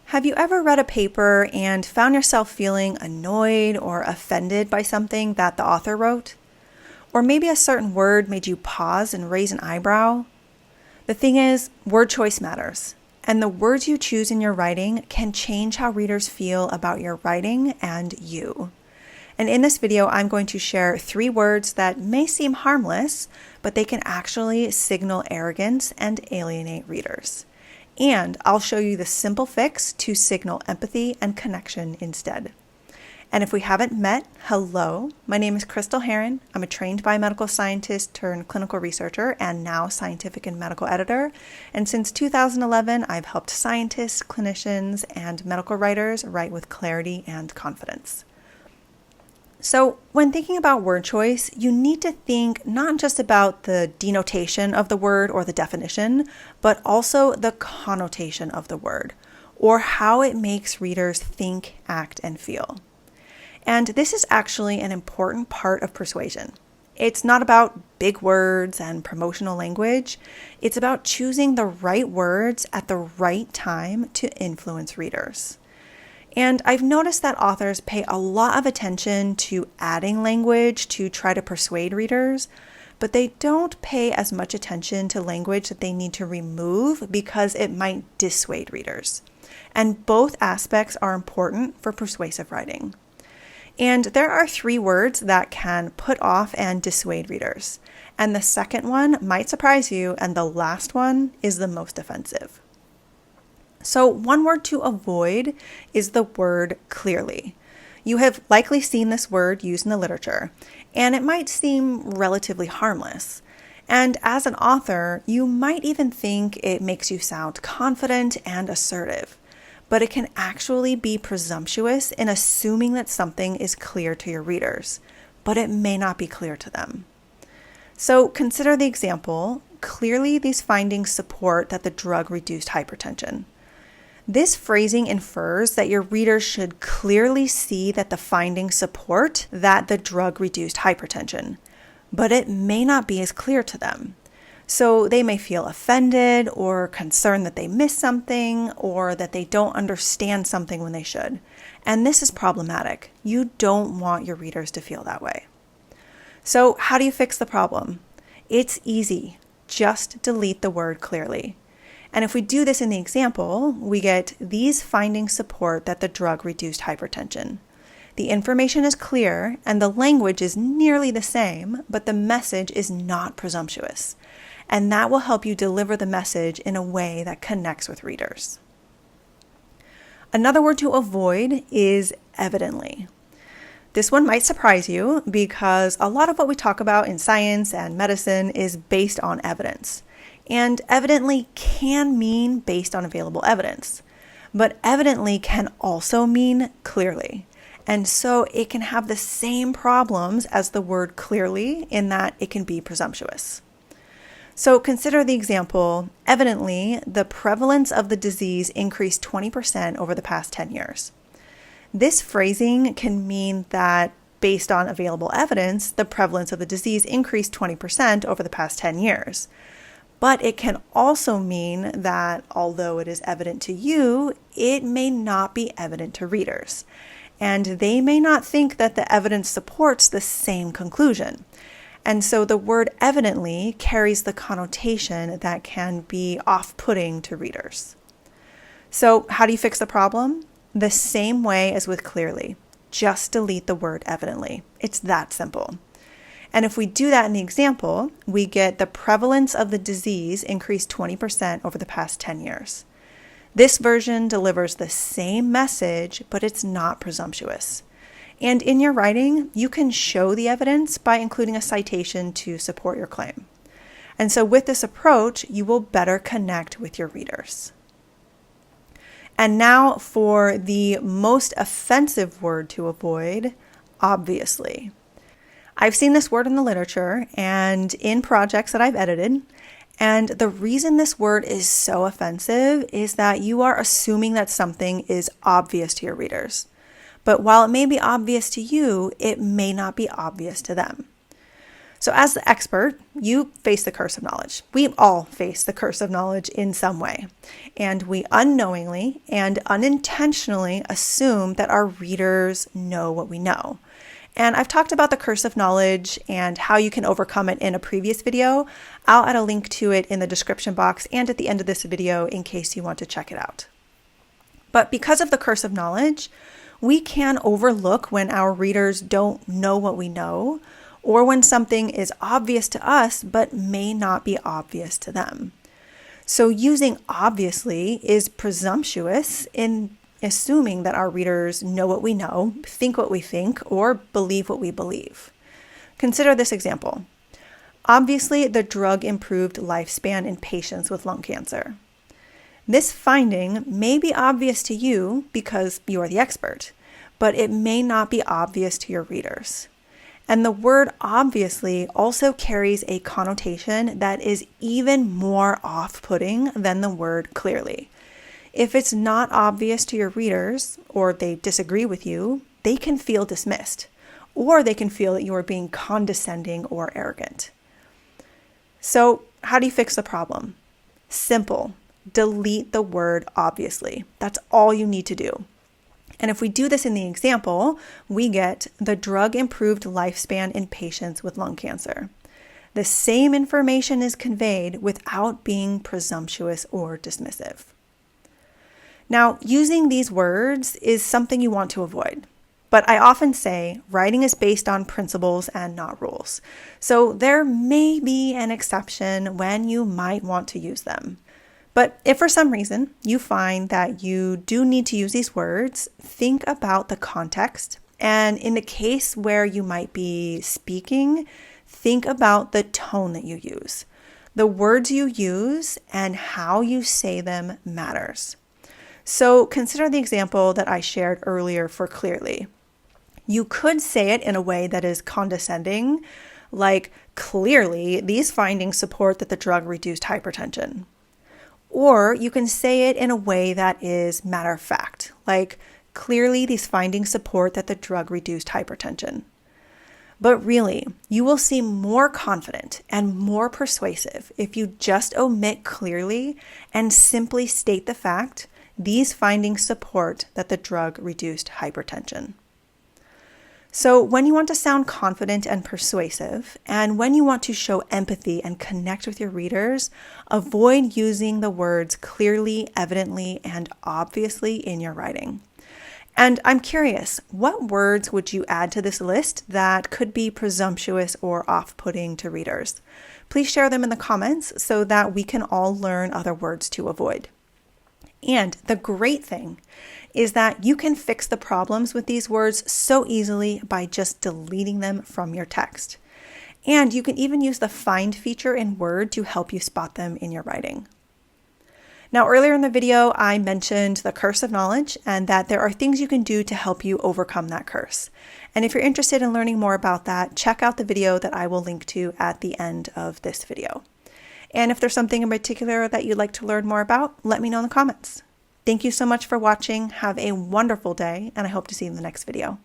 Have you ever read a paper and found yourself feeling annoyed or offended by something that the author wrote? Or maybe a certain word made you pause and raise an eyebrow? The thing is, word choice matters, and the words you choose in your writing can change how readers feel about your writing and you. And in this video, I'm going to share 3 words that may seem harmless, but they can actually signal arrogance and alienate readers. And I'll show you the simple fix to signal empathy and connection instead. And if we haven't met, hello, my name is Crystal Heron. I'm a trained biomedical scientist turned clinical researcher and now scientific and medical editor. And since 2011, I've helped scientists, clinicians, and medical writers write with clarity and confidence. So when thinking about word choice, you need to think not just about the denotation of the word or the definition, but also the connotation of the word, or how it makes readers think, act, and feel. And this is actually an important part of persuasion. It's not about big words and promotional language. It's about choosing the right words at the right time to influence readers. And I've noticed that authors pay a lot of attention to adding language to try to persuade readers, but they don't pay as much attention to language that they need to remove because it might dissuade readers. And both aspects are important for persuasive writing. And there are 3 words that can put off and dissuade readers. And the second one might surprise you, and the last one is the most offensive. So one word to avoid is the word clearly. You have likely seen this word used in the literature, and it might seem relatively harmless. And as an author, you might even think it makes you sound confident and assertive, but it can actually be presumptuous in assuming that something is clear to your readers, but it may not be clear to them. So consider the example. Clearly, these findings support that the drug reduced hypertension. This phrasing infers that your readers should clearly see that the findings support that the drug reduced hypertension, but it may not be as clear to them. So they may feel offended or concerned that they missed something or that they don't understand something when they should. And this is problematic. You don't want your readers to feel that way. So how do you fix the problem? It's easy. Just delete the word clearly. And if we do this in the example, we get these findings support that the drug reduced hypertension. The information is clear and the language is nearly the same, but the message is not presumptuous. And that will help you deliver the message in a way that connects with readers. Another word to avoid is evidently. This one might surprise you because a lot of what we talk about in science and medicine is based on evidence. And evidently can mean based on available evidence, but evidently can also mean clearly. And so it can have the same problems as the word clearly in that it can be presumptuous. So consider the example, evidently, the prevalence of the disease increased 20% over the past 10 years. This phrasing can mean that based on available evidence, the prevalence of the disease increased 20% over the past 10 years. But it can also mean that although it is evident to you, it may not be evident to readers. And they may not think that the evidence supports the same conclusion. And so the word evidently carries the connotation that can be off-putting to readers. So how do you fix the problem? The same way as with clearly. Just delete the word evidently. It's that simple. And if we do that in the example, we get the prevalence of the disease increased 20% over the past 10 years. This version delivers the same message, but it's not presumptuous. And in your writing, you can show the evidence by including a citation to support your claim. And so with this approach, you will better connect with your readers. And now for the most offensive word to avoid, obviously. I've seen this word in the literature and in projects that I've edited, and the reason this word is so offensive is that you are assuming that something is obvious to your readers. But while it may be obvious to you, it may not be obvious to them. So as the expert, you face the curse of knowledge. We all face the curse of knowledge in some way. And we unknowingly and unintentionally assume that our readers know what we know. And I've talked about the curse of knowledge and how you can overcome it in a previous video. I'll add a link to it in the description box and at the end of this video in case you want to check it out. But because of the curse of knowledge, we can overlook when our readers don't know what we know, or when something is obvious to us but may not be obvious to them. So using obviously is presumptuous in assuming that our readers know what we know, think what we think, or believe what we believe. Consider this example. Obviously, the drug improved lifespan in patients with lung cancer. This finding may be obvious to you because you are the expert, but it may not be obvious to your readers. And the word obviously also carries a connotation that is even more off-putting than the word clearly. If it's not obvious to your readers, or they disagree with you, they can feel dismissed, or they can feel that you are being condescending or arrogant. So, how do you fix the problem? Simple. Delete the word obviously. That's all you need to do. And if we do this in the example, we get the drug improved lifespan in patients with lung cancer. The same information is conveyed without being presumptuous or dismissive. Now, using these words is something you want to avoid. But I often say writing is based on principles and not rules. So there may be an exception when you might want to use them. But if for some reason you find that you do need to use these words, think about the context. And in the case where you might be speaking, think about the tone that you use. The words you use and how you say them matters. So consider the example that I shared earlier for clearly. You could say it in a way that is condescending, like, clearly, these findings support that the drug reduced hypertension. Or you can say it in a way that is matter of fact, like, clearly these findings support that the drug reduced hypertension. But really, you will seem more confident and more persuasive if you just omit clearly and simply state the fact, these findings support that the drug reduced hypertension. So when you want to sound confident and persuasive, and when you want to show empathy and connect with your readers, avoid using the words clearly, evidently, and obviously in your writing. And I'm curious, what words would you add to this list that could be presumptuous or off-putting to readers? Please share them in the comments so that we can all learn other words to avoid. And the great thing is that you can fix the problems with these words so easily by just deleting them from your text. And you can even use the find feature in Word to help you spot them in your writing. Now, earlier in the video, I mentioned the curse of knowledge and that there are things you can do to help you overcome that curse. And if you're interested in learning more about that, check out the video that I will link to at the end of this video. And if there's something in particular that you'd like to learn more about, let me know in the comments. Thank you so much for watching. Have a wonderful day, and I hope to see you in the next video.